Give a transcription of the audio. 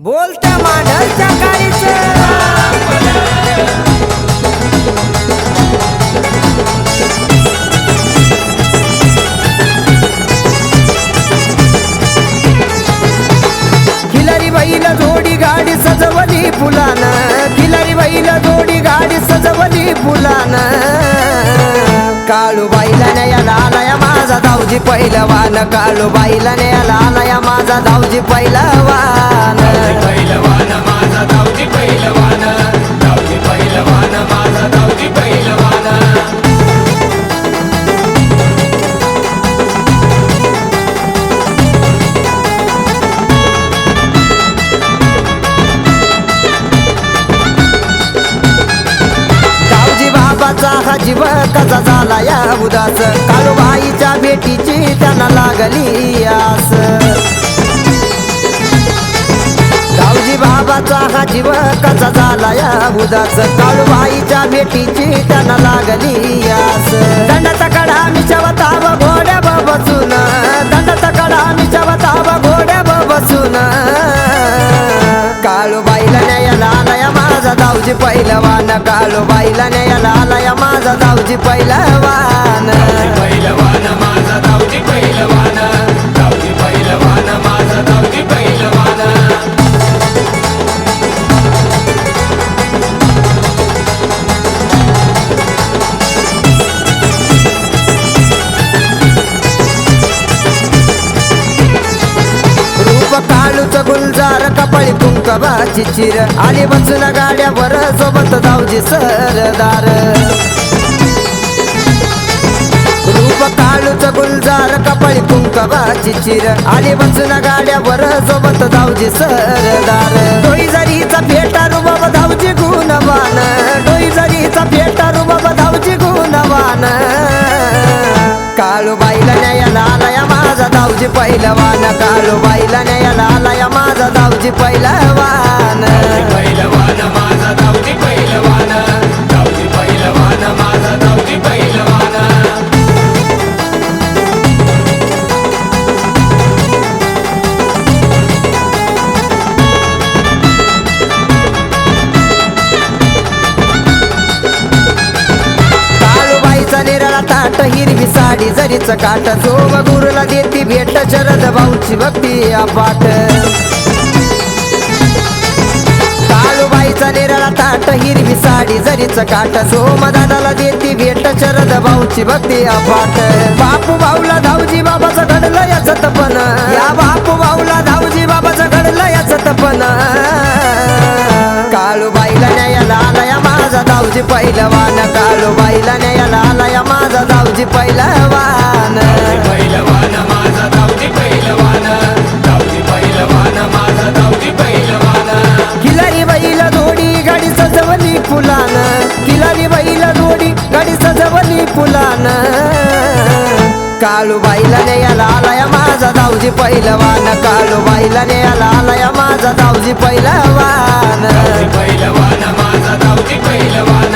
बोलत्या मांढरच्या काळीचं खिलारी बैल जोडी गाडी सजवली फुलानं, खिलारी बैल जोडी गाडी सजवली फुलानं. काळूबाईला न्यायला आलाय माझा धावजी पहिलवान, काळूबाईला न्यायला आलाय माझा धावजी पहिलवान. पहिलवान माझा धावजी पहिलवान, धावजी पहिलवान माझा धावजी पहिलवान. धावजी बाबाचा हा जीव कसा झाला या उदास, काळूबाईच्या भेटीची त्यांना लागली आस. धावजी बाबाचा हा जीव कसा झाला या उदास, काळूबाईच्या भेटीची त्यांना लागली आस. दंडाचा कडा मिशवताव घोड्या बसून, दंडाचा कडा मिशवताव घोड्या बसून. काळूबाईला न्यायला आलाय माझा धावजी पहिलवान, काळूबाईला न्यायला आलाय माझा धावजी पहिलवान. पहिलवान माझा धावजी पहिलवान, धावजी पहिलवान माझा धावजी पहिलवान. रूप काळूच गुलजार कपाळी कुंकवाची चिर, आली बसून गाड्यावर सोबत धावजी सरदार. रूप काळूच गुलजार कपाळी कुंकवाची चिर, आली बसून गाड्यावर सोबत धावजी सरदार. डोई जरीचा फेटा रुबाब धावजी गुणवान, डोई जरीचा फेटा रुबाब धावजी गुणवान. काळूबाईला न्यायला आलाय माझा धावजी पहिलवान, काळूबाईला न्यायला आलाय माझा धावजी पहिलवान. पहिलवान माझा धावजी पहिलवान, धावजी पहिलवान माझा धावजी पहिलवान. काळूबाईचा निराळा ताट, हिरवी साडी जरीच काट, सोम गुरुला देती भेट, शरद भाऊची भक्ती अपाट. काळूबाईचा निराळा ताट, हिरवी साडी जरीच काट, सोम दादाला देती भेट, शरद भाऊची भक्ती अपाट. बापू भाऊला धावजी बाबाचं घडलं याच तपन, या बापू भाऊला धावजी बाबाचं घडलं याच तपन. काळूबाईला न्यायला आलाय माझा धावजी पहिलवान, काळूबाईला न्यायला आलाय माझा धावजी पहिलवान. पहिलवान माझा धावजी पहिलवान, धावजी पहिलवान माझा धावजी पहिलवान. खिलारी बैल जोडी गाडी सजवली फुलान, खिलारी बैल जोडी गाडी सजवली फुलान. काळूबाईला न्यायला आलाय माझा धावजी पहिलवान, काळूबाईला न्यायला आलाय माझा धावजी पहिलवान. पहिलवान माझा धावजी पहिलवान,